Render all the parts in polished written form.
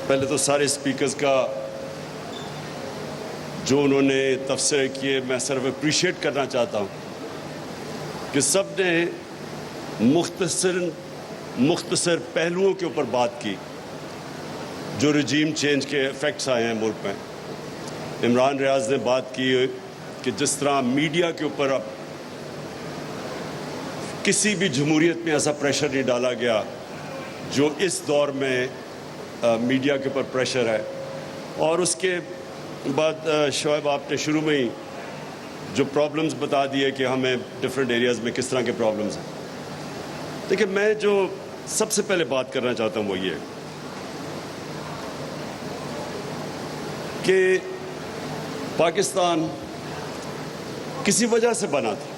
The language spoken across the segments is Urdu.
پہلے تو سارے اسپیکرز کا جو انہوں نے تبصرے کیے میں صرف اپریشیٹ کرنا چاہتا ہوں کہ سب نے مختصر پہلوؤں کے اوپر بات کی جو رجیم چینج کے ایفیکٹس آئے ہیں ملک میں. عمران ریاض نے بات کی کہ جس طرح میڈیا کے اوپر اب کسی بھی جمہوریت میں ایسا پریشر نہیں ڈالا گیا جو اس دور میں میڈیا کے اوپر پریشر ہے. اور اس کے بعد شعیب آپ نے شروع میں ہی جو پرابلمز بتا دیے کہ ہمیں ڈفرینٹ ایریاز میں کس طرح کے پرابلمز ہیں. دیکھیں میں جو سب سے پہلے بات کرنا چاہتا ہوں وہ یہ کہ پاکستان کسی وجہ سے بنا تھا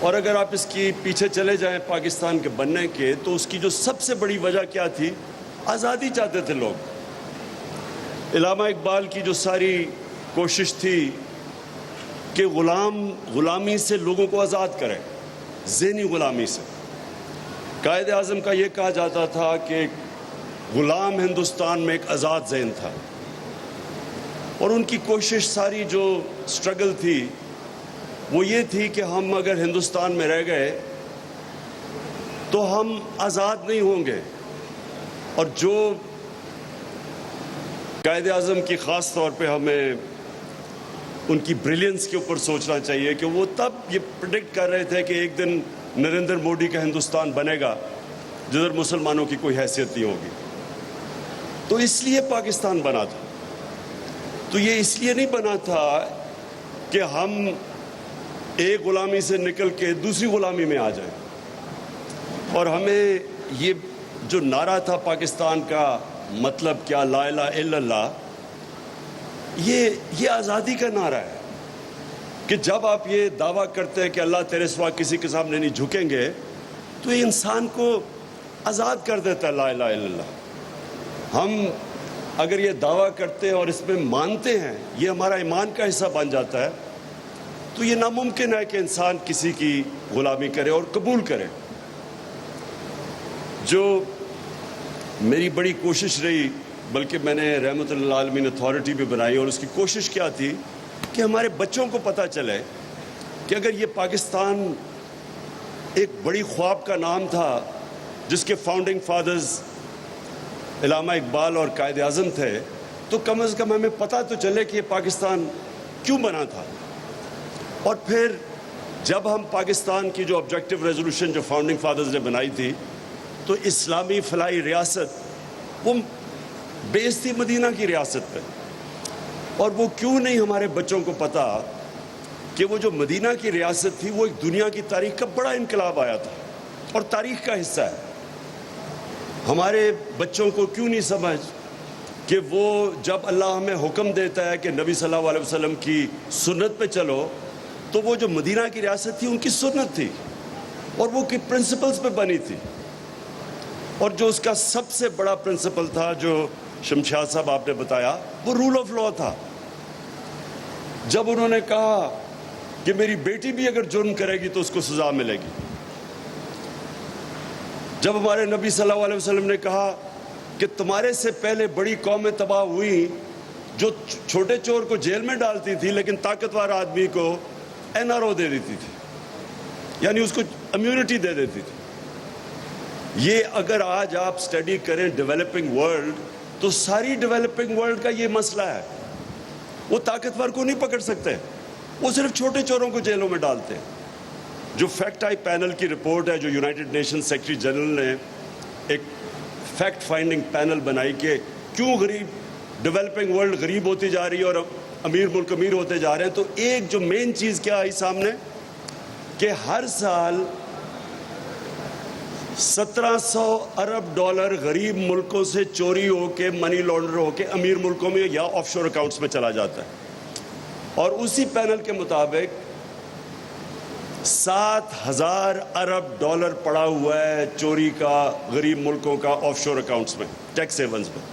اور اگر آپ اس کی پیچھے چلے جائیں پاکستان کے بننے کے تو اس کی جو سب سے بڑی وجہ کیا تھی؟ آزادی چاہتے تھے لوگ. علامہ اقبال کی جو ساری کوشش تھی کہ غلامی سے لوگوں کو آزاد کرے، ذہنی غلامی سے. قائد اعظم کا یہ کہا جاتا تھا کہ غلام ہندوستان میں ایک آزاد ذہن تھا اور ان کی کوشش ساری جو سٹرگل تھی وہ یہ تھی کہ ہم اگر ہندوستان میں رہ گئے تو ہم آزاد نہیں ہوں گے. اور جو قائد اعظم کی خاص طور پہ ہمیں ان کی بریلینس کے اوپر سوچنا چاہیے کہ وہ تب یہ پریڈکٹ کر رہے تھے کہ ایک دن نریندر موڈی کا ہندوستان بنے گا جدھر مسلمانوں کی کوئی حیثیت نہیں ہوگی. تو اس لیے پاکستان بنا تھا. تو یہ اس لیے نہیں بنا تھا کہ ہم ایک غلامی سے نکل کے دوسری غلامی میں آ جائیں. اور ہمیں یہ جو نعرہ تھا پاکستان کا مطلب کیا، لا الہ الا اللہ، یہ آزادی کا نعرہ ہے کہ جب آپ یہ دعویٰ کرتے ہیں کہ اللہ تیرے سوا کسی کے سامنے نہیں جھکیں گے تو یہ انسان کو آزاد کر دیتا ہے. لا الہ الا اللہ ہم اگر یہ دعویٰ کرتے ہیں اور اس میں مانتے ہیں، یہ ہمارا ایمان کا حصہ بن جاتا ہے، تو یہ ناممکن ہے کہ انسان کسی کی غلامی کرے اور قبول کرے. جو میری بڑی کوشش رہی، بلکہ میں نے رحمت اللہ عالمین اتھارٹی بھی بنائی اور اس کی کوشش کیا تھی کہ ہمارے بچوں کو پتہ چلے کہ اگر یہ پاکستان ایک بڑی خواب کا نام تھا جس کے فاؤنڈنگ فادرز علامہ اقبال اور قائد اعظم تھے، تو کم از کم ہمیں پتہ تو چلے کہ یہ پاکستان کیوں بنا تھا. اور پھر جب ہم پاکستان کی جو آبجیکٹیو ریزولوشن جو فاؤنڈنگ فادرز نے بنائی تھی تو اسلامی فلاحی ریاست وہ بیس تھی مدینہ کی ریاست پہ. اور وہ کیوں نہیں ہمارے بچوں کو پتہ کہ وہ جو مدینہ کی ریاست تھی وہ ایک دنیا کی تاریخ کا بڑا انقلاب آیا تھا اور تاریخ کا حصہ ہے. ہمارے بچوں کو کیوں نہیں سمجھ کہ وہ جب اللہ ہمیں حکم دیتا ہے کہ نبی صلی اللہ علیہ وسلم کی سنت پہ چلو تو وہ جو مدینہ کی ریاست تھی ان کی سنت تھی اور وہ کی پرنسپلز پہ بنی تھی. اور جو اس کا سب سے بڑا پرنسپل تھا جو شمشاد صاحب آپ نے بتایا وہ رول آف لا تھا. جب انہوں نے کہا کہ میری بیٹی بھی اگر جرم کرے گی تو اس کو سزا ملے گی، جب ہمارے نبی صلی اللہ علیہ وسلم نے کہا کہ تمہارے سے پہلے بڑی قومیں تباہ ہوئی جو چھوٹے چور کو جیل میں ڈالتی تھی لیکن طاقتور آدمی کو NRO دے دیتی تھی، یعنی اس کو امیونٹی دے دیتی تھی. یہ اگر آج آپ سٹڈی کریں ڈیولپنگ ورلڈ تو ساری ڈیولپنگ ورلڈ کا یہ مسئلہ ہے. وہ طاقتور کو نہیں پکڑ سکتے، وہ صرف چھوٹے چوروں کو جیلوں میں ڈالتے ہیں. جو فیکٹ آئی پینل کی رپورٹ ہے جو یونائٹڈ نیشن سیکرٹری جنرل نے ایک فیکٹ فائنڈنگ پینل بنائی کہ کیوں ڈیولپنگ ورلڈ غریب ہوتی جا رہی ہے اور امیر ملک امیر ہوتے جا رہے ہیں، تو ایک جو مین چیز کیا آئی سامنے کہ ہر سال 1700 ارب ڈالر غریب ملکوں سے چوری ہو کے منی لانڈر ہو کے امیر ملکوں میں یا آف شور اکاؤنٹس میں چلا جاتا ہے. اور اسی پینل کے مطابق 7,000 ارب ڈالر پڑا ہوا ہے چوری کا غریب ملکوں کا آف شور اکاؤنٹس میں، ٹیکس ہیونز میں.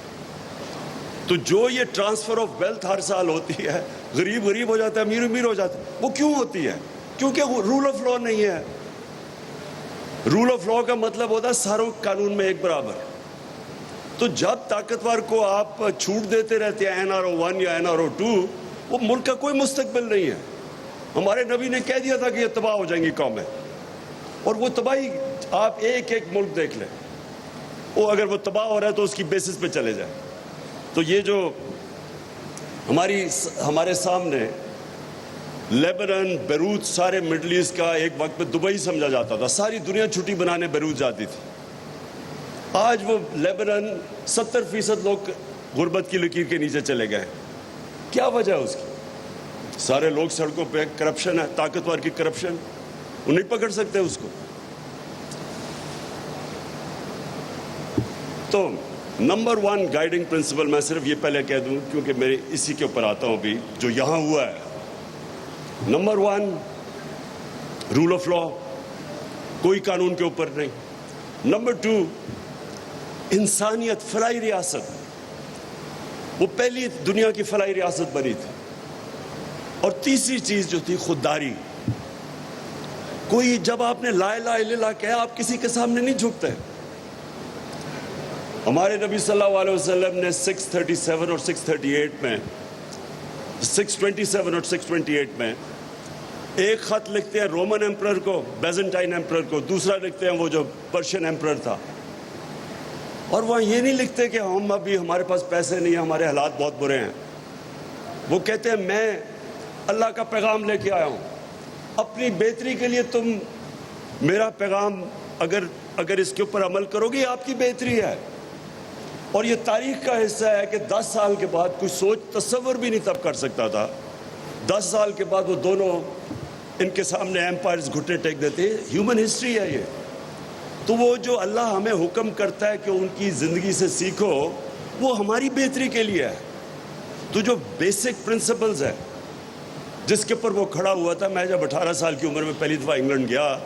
تو جو یہ ٹرانسفر آف ویلتھ ہر سال ہوتی ہے، غریب غریب ہو جاتا ہے، امیر امیر ہو جاتا ہے، وہ کیوں ہوتی ہے؟ کیونکہ رول آف لا نہیں ہے. رول آف لا کا مطلب ہوتا ہے ساروں قانون میں ایک برابر. تو جب طاقتور کو آپ چھوٹ دیتے رہتے ہیں NRO1 یا NRO2, وہ ملک کا کوئی مستقبل نہیں ہے. ہمارے نبی نے کہہ دیا تھا کہ یہ تباہ ہو جائیں گی قومیں, اور وہ تباہی آپ ایک ایک ملک دیکھ لیں, وہ اگر وہ تباہ ہو رہا ہے تو اس کی بیسس پہ چلے جائیں. تو یہ جو ہمارے سامنے لیبنان, بیروت, سارے مڈل ایسٹ کا ایک وقت میں دبئی سمجھا جاتا تھا, ساری دنیا چھٹی بنانے بیروت جاتی تھی. آج وہ لیبنان 70% لوگ غربت کی لکیر کے نیچے چلے گئے. کیا وجہ ہے اس کی؟ سارے لوگ سڑکوں پہ, کرپشن ہے, طاقتور کی کرپشن, وہ نہیں پکڑ سکتے اس کو. تو نمبر 1 گائیڈنگ پرنسپل میں صرف یہ پہلے کہہ دوں, کیونکہ میں اسی کے اوپر آتا ہوں بھی جو یہاں ہوا ہے. نمبر 1 رول آف لا, کوئی قانون کے اوپر نہیں. نمبر 2 انسانیت, فلاحی ریاست, وہ پہلی دنیا کی فلاحی ریاست بنی تھی. اور تیسری چیز جو تھی خودداری. کوئی جب آپ نے لا الہ الا اللہ کہا, آپ کسی کے سامنے نہیں جھکتے. ہمارے نبی صلی اللہ علیہ وسلم نے 637 اور 638 میں 627 اور 628 میں ایک خط لکھتے ہیں رومن ایمپرر کو, بیزنٹائن ایمپرر کو, دوسرا لکھتے ہیں وہ جو پرشین ایمپرر تھا. اور وہاں یہ نہیں لکھتے کہ ہم ابھی ہمارے پاس پیسے نہیں ہیں, ہمارے حالات بہت برے ہیں. وہ کہتے ہیں میں اللہ کا پیغام لے کے آیا ہوں, اپنی بہتری کے لیے تم میرا پیغام اگر اس کے اوپر عمل کرو گے, یہ آپ کی بہتری ہے. اور یہ تاریخ کا حصہ ہے کہ 10 سال کے بعد کوئی سوچ تصور بھی نہیں تب کر سکتا تھا. 10 سال کے بعد وہ دونوں ان کے سامنے ایمپائرز گھٹنے ٹیک دیتے. ہیومن ہسٹری ہے یہ. تو وہ جو اللہ ہمیں حکم کرتا ہے کہ ان کی زندگی سے سیکھو, وہ ہماری بہتری کے لیے ہے. تو جو بیسک پرنسپلز ہے جس کے اوپر وہ کھڑا ہوا تھا, میں جب 18 سال کی عمر میں پہلی دفعہ انگلینڈ گیا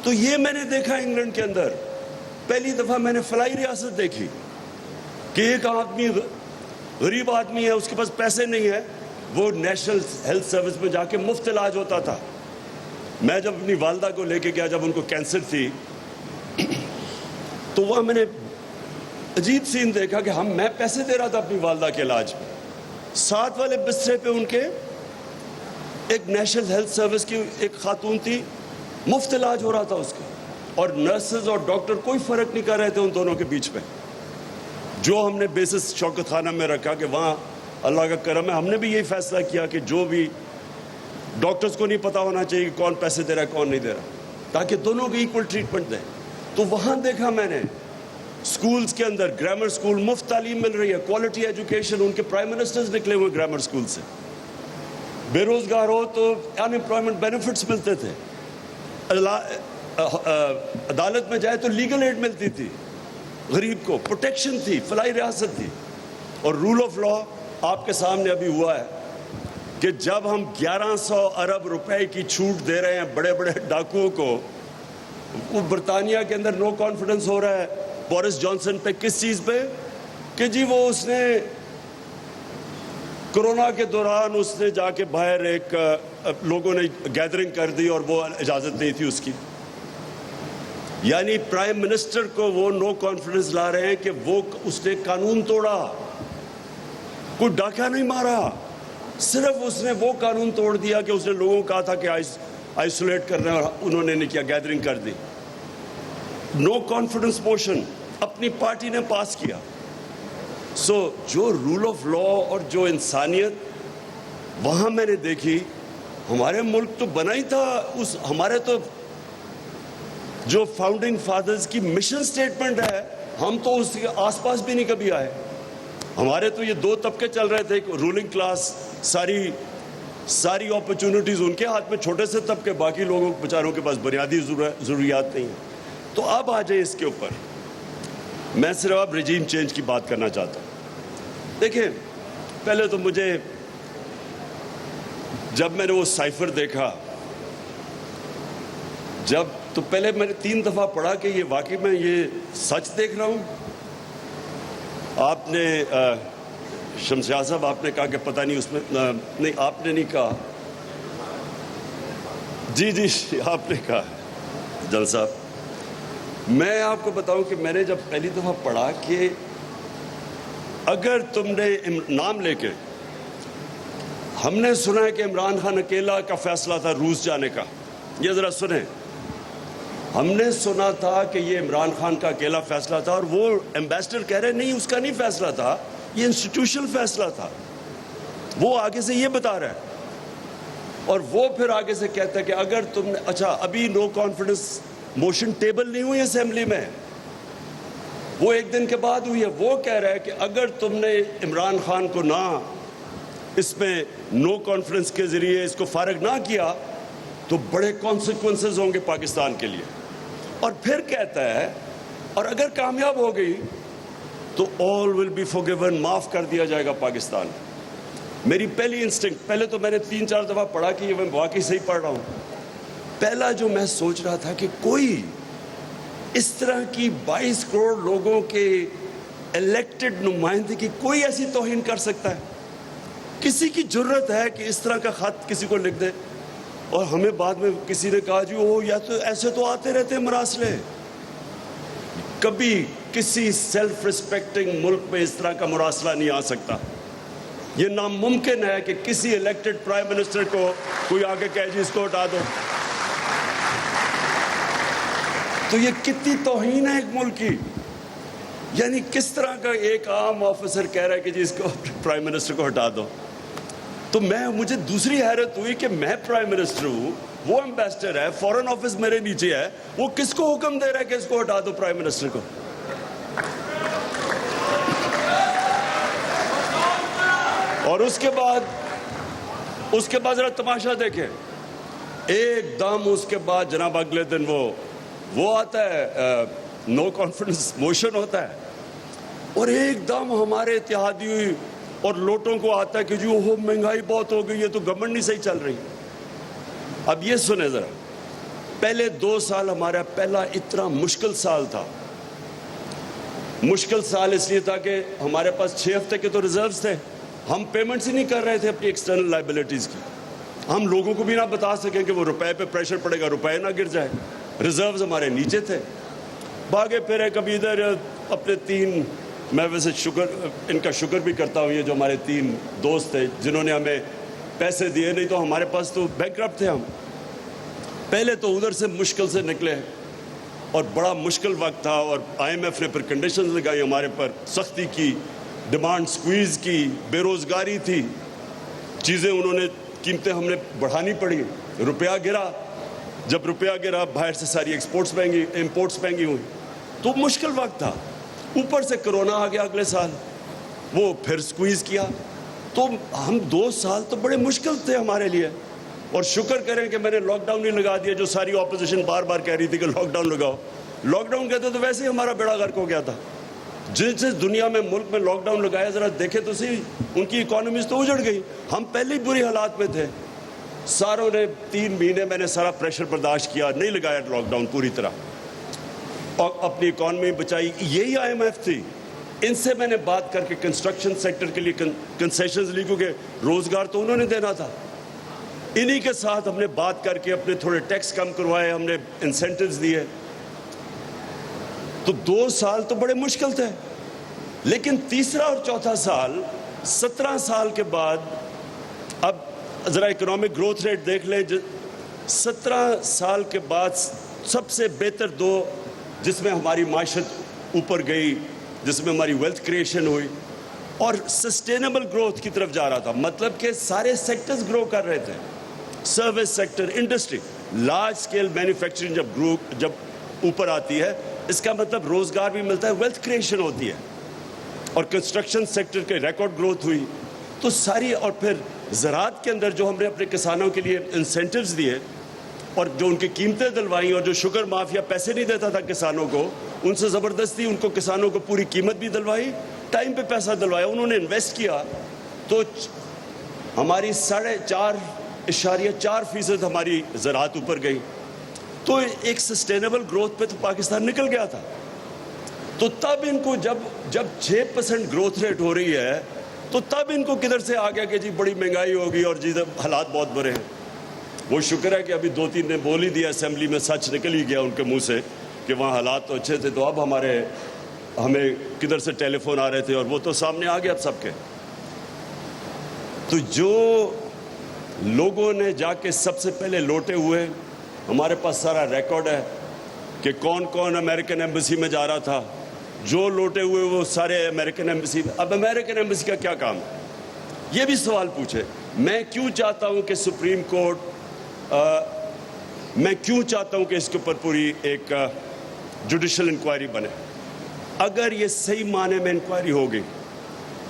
تو یہ میں نے دیکھا انگلینڈ کے اندر پہلی دفعہ میں نے فلاحی ریاست دیکھی کہ ایک آدمی غریب آدمی ہے, اس کے پاس پیسے نہیں ہے, وہ نیشنل ہیلتھ سروس میں جا کے مفت علاج ہوتا تھا. میں جب اپنی والدہ کو لے کے گیا, جب ان کو کینسر تھی, تو وہاں میں نے عجیب سین دیکھا کہ میں پیسے دے رہا تھا اپنی والدہ کے علاج میں, ساتھ والے بسترے پہ ان کے ایک نیشنل ہیلتھ سروس کی ایک خاتون تھی, مفت علاج ہو رہا تھا اس کا, اور نرسز اور ڈاکٹر کوئی فرق نہیں کر رہے تھے ان دونوں کے بیچ میں. جو ہم نے بیسس شوکت خانہ میں رکھا کہ وہاں اللہ کا کرم ہے, ہم نے بھی یہی فیصلہ کیا کہ جو بھی ڈاکٹرز کو نہیں پتا ہونا چاہیے کہ کون پیسے دے رہا ہے کون نہیں دے رہا, تاکہ دونوں کو ایکول ٹریٹمنٹ دیں. تو وہاں دیکھا میں نے سکولز کے اندر, گرامر سکول, مفت تعلیم مل رہی ہے, کوالٹی ایجوکیشن, ان کے پرائم منسٹرز نکلے ہوئے گرامر سکول سے. بے روزگار ہو تو ان امپلائمنٹ بینیفٹس ملتے تھے, عدالت میں جائے تو لیگل ایڈ ملتی تھی, غریب کو پروٹیکشن تھی, فلاحی ریاست تھی. اور رول آف لا آپ کے سامنے ابھی ہوا ہے کہ جب ہم 1100 ارب روپے کی چھوٹ دے رہے ہیں بڑے بڑے ڈاکوؤں کو, وہ برطانیہ کے اندر نو کانفیڈنس ہو رہا ہے بورس جانسن پہ. کس چیز پہ؟ کہ جی وہ اس نے کرونا کے دوران اس نے جا کے باہر ایک لوگوں نے گیدرنگ کر دی اور وہ اجازت نہیں تھی اس کی. یعنی پرائم منسٹر کو وہ نو کانفیڈنس لا رہے ہیں کہ وہ اس نے قانون توڑا, کوئی ڈاکہ نہیں مارا, صرف اس نے وہ قانون توڑ دیا کہ اس نے لوگوں کو کہا تھا کہ آئسولیٹ کر رہے ہیں, اور انہوں نے نہیں کیا, گیدرنگ کر دی. نو کانفیڈنس موشن اپنی پارٹی نے پاس کیا. سو جو رول آف لا اور جو انسانیت وہاں میں نے دیکھی, ہمارے ملک تو بنا ہی تھا ہمارے تو جو فاؤنڈنگ فادرز کی مشن سٹیٹمنٹ ہے, ہم تو اس کے آس پاس بھی نہیں کبھی آئے. ہمارے تو یہ 2 طبقے چل رہے تھے, رولنگ کلاس, ساری اپرچونٹیز ان کے ہاتھ میں, چھوٹے سے طبقے, باقی لوگوں بیچاروں کے پاس بنیادی ضروریات نہیں ہیں. تو اب آ جائیں اس کے اوپر, میں صرف اب رجیم چینج کی بات کرنا چاہتا ہوں. دیکھیں, پہلے تو مجھے جب میں نے وہ سائفر دیکھا, تو پہلے میں نے 3 دفعہ پڑھا کہ یہ واقعی میں یہ سچ دیکھ رہا ہوں. آپ نے شمشاد صاحب آپ نے کہا کہ پتہ نہیں اس میں نہیں, آپ نے نہیں کہا, جی آپ نے کہا جل صاحب. میں آپ کو بتاؤں کہ میں نے جب پہلی دفعہ پڑھا کہ اگر تم نے نام لے کے، ہم نے سنا ہے کہ عمران خان اکیلا کا فیصلہ تھا روس جانے کا، یہ ذرا سنیں، ہم نے سنا تھا کہ یہ عمران خان کا اکیلا فیصلہ تھا، اور وہ ایمبیسڈر کہہ رہے نہیں اس کا نہیں فیصلہ تھا، یہ انسٹیٹیوشنل فیصلہ تھا. وہ آگے سے یہ بتا رہا ہے، اور وہ پھر آگے سے کہتا ہے کہ اگر تم نے، اچھا ابھی نو کانفیڈنس موشن ٹیبل نہیں ہوئی اسمبلی میں، وہ ایک دن کے بعد ہوئی ہے. وہ کہہ رہا ہے کہ اگر تم نے عمران خان کو نہ اس میں نو کانفیڈنس کے ذریعے اس کو فارغ نہ کیا تو بڑے کانسیکوینسز ہوں گے پاکستان کے لیے. اور پھر کہتا ہے اور اگر کامیاب ہو گئی تو all will be forgiven، معاف کر دیا جائے گا پاکستان. میری پہلی انسٹنکٹ، پہلے تو میں نے 3-4 دفعہ پڑھا کہ یہ میں واقعی صحیح پڑھ رہا ہوں، پہلا جو میں سوچ رہا تھا کہ کوئی اس طرح کی 22 کروڑ لوگوں کے الیکٹڈ نمائندگی کوئی ایسی توہین کر سکتا ہے؟ کسی کی جرت ہے کہ اس طرح کا خط کسی کو لکھ دے؟ اور ہمیں بعد میں کسی نے کہا جی وہ یا تو ایسے تو آتے رہتے ہیں مراسلے. کبھی کسی سیلف ریسپیکٹنگ ملک میں اس طرح کا مراسلہ نہیں آ سکتا. یہ ناممکن ہے کہ کسی الیکٹڈ پرائم منسٹر کو کوئی آگے کہے جی اس کو ہٹا دو. تو یہ کتنی توہین ہے ایک ملک کی. یعنی کس طرح کا ایک عام آفیسر کہہ رہا ہے کہ جی اس کو پرائم منسٹر کو ہٹا دو. تو مجھے دوسری حیرت ہوئی کہ میں پرائم منسٹر ہوں، وہ ایمبیسڈر ہے، فورن آفس میرے نیچے ہے، وہ کس کو حکم دے رہا ہے کہ اس کو ہٹا دو پرائم منسٹر کو؟ اور اس کے بعد ذرا تماشا دیکھیں، ایک دم اس کے بعد جناب اگلے دن وہ آتا ہے، نو کانفیڈنس موشن ہوتا ہے، اور ایک دم ہمارے اتحادی اور لوٹوں کو آتا ہے کہ جو وہ مہنگائی بہت ہو گئی ہے تو گورنمنٹ نہیں صحیح چل رہی. اب یہ سنیں ذرا، پہلے 2 سال ہمارا پہلا اتنا مشکل سال تھا. مشکل سال اس لیے تھا کہ ہمارے پاس 6 ہفتے کے تو ریزروز تھے، ہم پیمنٹس ہی نہیں کر رہے تھے اپنی ایکسٹرنل لائبلٹیز کی. ہم لوگوں کو بھی نہ بتا سکیں کہ وہ روپے پہ پریشر پڑے گا، روپے نہ گر جائے. ریزروز ہمارے نیچے تھے. بھاگے پھرے کبھی ادھر اپنے 3، میں ویسے ان کا شکر بھی کرتا ہوں، یہ جو ہمارے 3 دوست تھے جنہوں نے ہمیں پیسے دیے، نہیں تو ہمارے پاس تو بینکرپٹ تھے. ہم پہلے تو ادھر سے مشکل سے نکلے اور بڑا مشکل وقت تھا، اور IMF نے پھر کنڈیشنز لگائی ہمارے پر، سختی کی، ڈیمانڈ سکویز کی، بے روزگاری تھی، چیزیں انہوں نے، قیمتیں ہم نے بڑھانی پڑی. روپیہ گرا، جب روپیہ گرا باہر سے ساری امپورٹس مہنگی ہوئی، تو مشکل وقت تھا. اوپر سے کرونا آ گیا اگلے سال، وہ پھر سکویز کیا. تو ہم 2 سال تو بڑے مشکل تھے ہمارے لیے. اور شکر کریں کہ میں نے لاک ڈاؤن نہیں لگا دیا، جو ساری اپوزیشن بار بار کہہ رہی تھی کہ لاک ڈاؤن لگاؤ. لاک ڈاؤن کہتے تو ویسے ہی ہمارا بیڑا غرق ہو گیا تھا. جس دنیا میں ملک میں لاک ڈاؤن لگایا، ذرا دیکھیں تو صحیح، ان کی اکانومیز تو اجڑ گئی. ہم پہلے ہی بری حالات میں تھے. ساروں نے 3 مہینے میں نے سارا پریشر برداشت کیا، نہیں لگایا لاک ڈاؤن پوری طرح، اور اپنی اکانومی بچائی. یہی IMF تھی. ان سے میں نے بات کر کے کنسٹرکشن سیکٹر کے لیے کنسیشنز لی، کیونکہ روزگار تو انہوں نے دینا تھا. انہی کے ساتھ ہم نے بات کر کے اپنے تھوڑے ٹیکس کم کروائے، ہم نے انسینٹیوز دیے. تو 2 سال تو بڑے مشکل تھے. لیکن تیسرا اور چوتھا سال، 17 سال کے بعد، اب ذرا اکنامک گروتھ ریٹ دیکھ لیں. 17 سال کے بعد سب سے بہتر 2 جس میں ہماری معیشت اوپر گئی، جس میں ہماری ویلتھ کریشن ہوئی اور سسٹینیبل گروتھ کی طرف جا رہا تھا. مطلب کہ سارے سیکٹرز گرو کر رہے تھے، service sector, industry, large scale manufacturing جب اوپر آتی ہے، اس کا مطلب روزگار بھی ملتا ہے، ویلتھ کریشن ہوتی ہے. اور کنسٹرکشن سیکٹر کے ریکارڈ گروتھ ہوئی. تو ساری، اور پھر زراعت کے اندر جو ہم نے اپنے کسانوں کے لیے انسینٹیوز دیے اور جو ان کی قیمتیں دلوائیں، اور جو شوگر مافیا پیسے نہیں دیتا تھا کسانوں کو، ان سے زبردستی ان کو کسانوں کو پوری قیمت بھی دلوائی، ٹائم پہ پیسہ دلوایا، انہوں نے انویسٹ کیا. تو ہماری 4.4% ہماری زراعت اوپر گئی. تو ایک سسٹینیبل گروتھ پہ تو پاکستان نکل گیا تھا. تو تب ان کو جب 6% گروتھ ریٹ ہو رہی ہے، تو تب ان کو کدھر سے آ گیا کہ جی بڑی مہنگائی ہوگی اور جی حالات بہت برے ہیں. وہ شکر ہے کہ ابھی 2-3 نے بول ہی دیا اسمبلی میں، سچ نکل ہی گیا ان کے منہ سے کہ وہاں حالات تو اچھے تھے. تو اب ہمارے ہمیں کدھر سے ٹیلی فون آ رہے تھے اور وہ تو سامنے آ گیا اب سب کے. تو جو لوگوں نے جا کے سب سے پہلے لوٹے ہوئے, ہمارے پاس سارا ریکارڈ ہے کہ کون کون امریکن ایمبیسی میں جا رہا تھا. جو لوٹے ہوئے وہ سارے امریکن ایمبیسی. اب امریکن ایمبیسی کا کیا کام ہے, یہ بھی سوال پوچھے. میں کیوں چاہتا ہوں کہ سپریم کورٹ, میں کیوں چاہتا ہوں کہ اس کے اوپر پوری ایک جوڈیشل انکوائری بنے. اگر یہ صحیح معنی میں انکوائری ہوگی,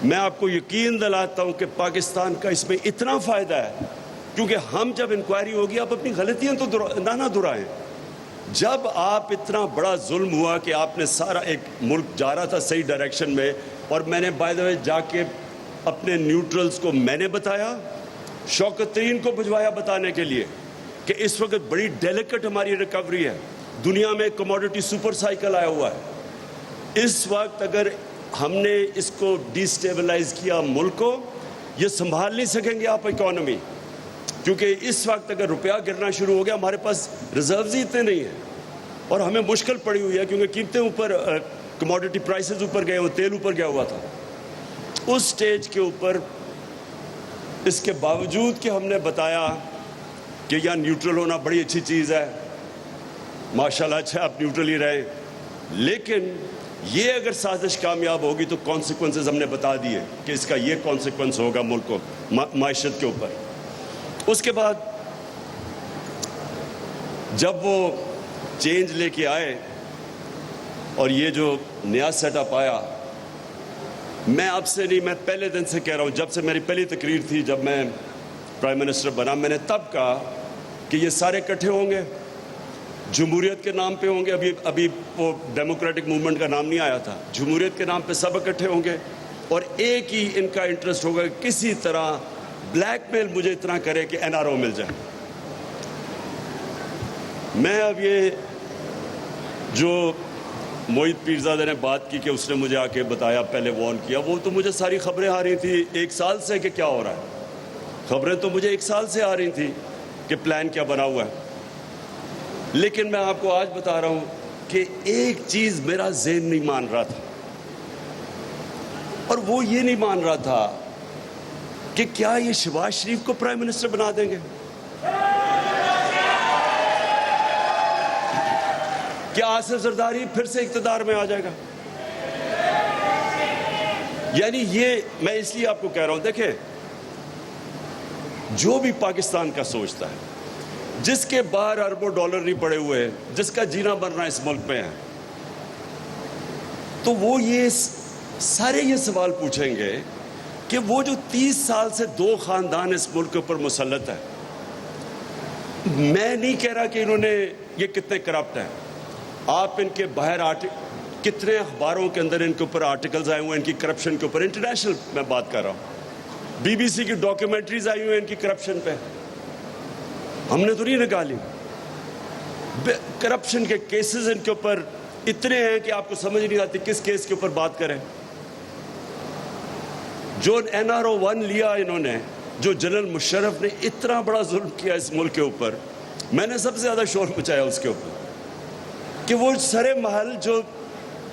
میں آپ کو یقین دلاتا ہوں کہ پاکستان کا اس میں اتنا فائدہ ہے, کیونکہ ہم جب انکوائری ہوگی آپ اپنی غلطیاں تو نہ دہرائیں. جب آپ اتنا بڑا ظلم ہوا کہ آپ نے سارا ایک ملک جا رہا تھا صحیح ڈائریکشن میں, اور میں نے بائی دا وے جا کے اپنے نیوٹرلز کو میں نے بتایا, شوکت ترین کو بھجوایا بتانے کے لیے کہ اس وقت بڑی ڈیلیکٹ ہماری ریکوری ہے. دنیا میں کموڈٹی سپر سائیکل آیا ہوا ہے. اس وقت اگر ہم نے اس کو ڈی سٹیبلائز کیا ملک کو, یہ سنبھال نہیں سکیں گے آپ اکانومی, کیونکہ اس وقت اگر روپیہ گرنا شروع ہو گیا, ہمارے پاس ریزروز ہی اتنے نہیں ہیں اور ہمیں مشکل پڑی ہوئی ہے, کیونکہ قیمتیں اوپر, کموڈٹی پرائسز اوپر گئے ہوئے, تیل اوپر گیا ہوا تھا. اس سٹیج کے اوپر اس کے باوجود کہ ہم نے بتایا کہ یہاں نیوٹرل ہونا بڑی اچھی چیز ہے, ماشاءاللہ اچھا آپ نیوٹرل ہی رہے, لیکن یہ اگر سازش کامیاب ہوگی تو کانسیکوینسز ہم نے بتا دیے کہ اس کا یہ کانسیکوینس ہوگا ملک کو, معیشت کے اوپر. اس کے بعد جب وہ چینج لے کے آئے اور یہ جو نیا سیٹ اپ آیا, میں اب سے نہیں, میں پہلے دن سے کہہ رہا ہوں, جب سے میری پہلی تقریر تھی جب میں پرائم منسٹر بنا, میں نے تب کہا کہ یہ سارے اکٹھے ہوں گے, جمہوریت کے نام پہ ہوں گے. ابھی وہ ڈیموکریٹک موومنٹ کا نام نہیں آیا تھا, جمہوریت کے نام پہ سب اکٹھے ہوں گے, اور ایک ہی ان کا انٹرسٹ ہوگا کہ کسی طرح بلیک میل مجھے اتنا کرے کہ این آر او مل جائے. میں اب یہ جو موہت پیرزادہ نے بات کی کہ اس نے مجھے آ کے بتایا, پہلے وارن کیا, وہ تو مجھے ساری خبریں آ رہی تھی 1 سال سے کہ کیا ہو رہا ہے. خبریں تو مجھے 1 سال سے آ رہی تھی کہ پلان کیا بنا ہوا ہے. لیکن میں آپ کو آج بتا رہا ہوں کہ ایک چیز میرا ذہن نہیں مان رہا تھا, اور وہ یہ نہیں مان رہا تھا کہ کیا یہ شہباز شریف کو پرائم منسٹر بنا دیں گے, کیا آصف زرداری پھر سے اقتدار میں آ جائے گا. یعنی یہ میں اس لیے آپ کو کہہ رہا ہوں, دیکھیں جو بھی پاکستان کا سوچتا ہے, جس کے باہر اربوں ڈالر نہیں پڑے ہوئے, جس کا جینا مرنا اس ملک میں ہے, تو وہ یہ سارے یہ سوال پوچھیں گے کہ وہ جو 30 سال سے 2 خاندان اس ملک کے اوپر مسلط ہے, میں نہیں کہہ رہا کہ انہوں نے یہ کتنے کرپٹ ہیں. آپ ان کے باہر کتنے اخباروں کے اندر ان کے اوپر آرٹیکلز آئے ہوئے ہیں ان کی کرپشن کے اوپر, انٹرنیشنل میں بات کر رہا ہوں, BBC کی ڈاکیومنٹریز آئی ہوئی ہیں ان کی کرپشن پہ, ہم نے تو نہیں نکالی. کرپشن کے کیسز ان کے اوپر اتنے ہیں کہ آپ کو سمجھ نہیں آتی کس کیس کے اوپر بات کریں. جو NRO-1 لیا انہوں نے, جو جنرل مشرف نے اتنا بڑا ظلم کیا اس ملک کے اوپر, میں نے سب سے زیادہ شور مچایا اس کے اوپر کہ وہ سرے محل جو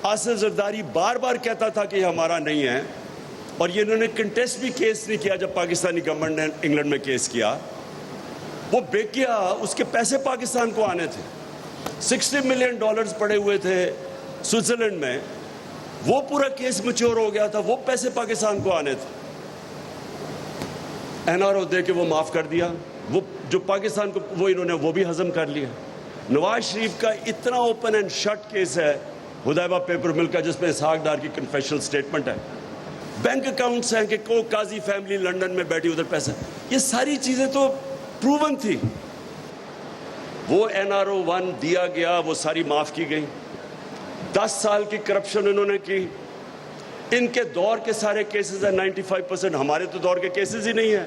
آصف زرداری بار بار کہتا تھا کہ یہ ہمارا نہیں ہے, اور یہ انہوں نے کنٹیسٹ بھی کیس نہیں کیا جب پاکستانی گورنمنٹ نے انگلینڈ میں کیس کیا, وہ بیک کیا, اس کے پیسے پاکستان کو آنے تھے. $60 ملین پڑے ہوئے تھے سوئٹزرلینڈ میں, وہ پورا کیس میچور ہو گیا تھا, وہ پیسے پاکستان کو آنے تھے. NRO دے کے وہ معاف کر دیا, وہ جو پاکستان کو وہ انہوں نے وہ بھی ہضم کر لیا. نواز شریف کا اتنا اوپن اینڈ شٹ کیس ہے حدیبہ پیپر مل کا, جس میں اسحاق ڈار کی کنفیشنل سٹیٹمنٹ ہے, بینک اکاؤنٹس ہیں کہ کو قاضی فیملی لنڈن میں بیٹھی ادھر پیسہ, یہ ساری چیزیں تو پروون تھی. وہ NRO-1 دیا گیا, وہ ساری معاف کی گئی. 10 سال کی کرپشن انہوں نے کی. ان کے دور کے سارے کیسز ہیں 95%, ہمارے تو دور کے کیسز ہی نہیں ہیں.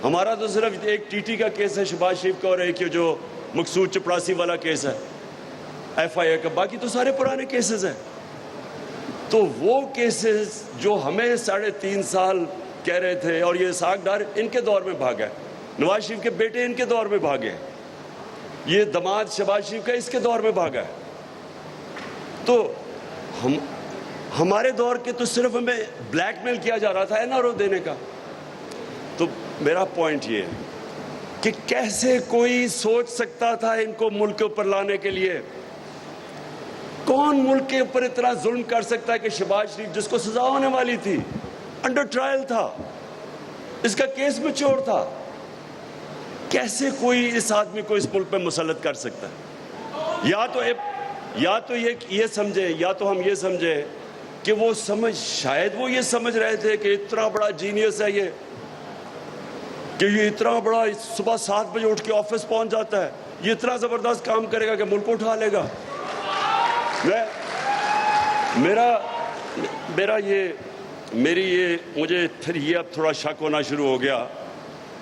ہمارا تو صرف ایک TT کا کیس ہے شہباز شریف کا, اور ایک جو مقصود چپڑاسی والا کیس ہے FIA کا, باقی تو سارے پرانے کیسز ہیں. تو وہ کیسز جو ہمیں 3.5 سال کہہ رہے تھے, اور یہ اسحاق ڈار ان کے دور میں بھاگا ہے, نواز شریف کے بیٹے ان کے دور میں بھاگے, یہ دماد شہباز شریف کا اس کے دور میں بھاگا ہے. تو ہمارے دور کے تو صرف ہمیں بلیک میل کیا جا رہا تھا این آر او دینے کا. تو میرا پوائنٹ یہ ہے کہ کیسے کوئی سوچ سکتا تھا ان کو ملک کے اوپر لانے کے لیے؟ کون ملک کے اوپر اتنا ظلم کر سکتا ہے کہ شہباز شریف جس کو سزا ہونے والی تھی، انڈر ٹرائل تھا، اس کا کیس میچور تھا، کیسے کوئی اس آدمی کو اس ملک پہ مسلط کر سکتا ہے؟ یا تو یہ سمجھے، یا تو ہم یہ سمجھے کہ وہ شاید وہ یہ سمجھ رہے تھے کہ اتنا بڑا جینیس ہے یہ، کہ یہ اتنا بڑا صبح 7 بجے اٹھ کے آفس پہنچ جاتا ہے، یہ اتنا زبردست کام کرے گا کہ ملک کو اٹھا لے گا. مجھے پھر یہ اب تھوڑا شک ہونا شروع ہو گیا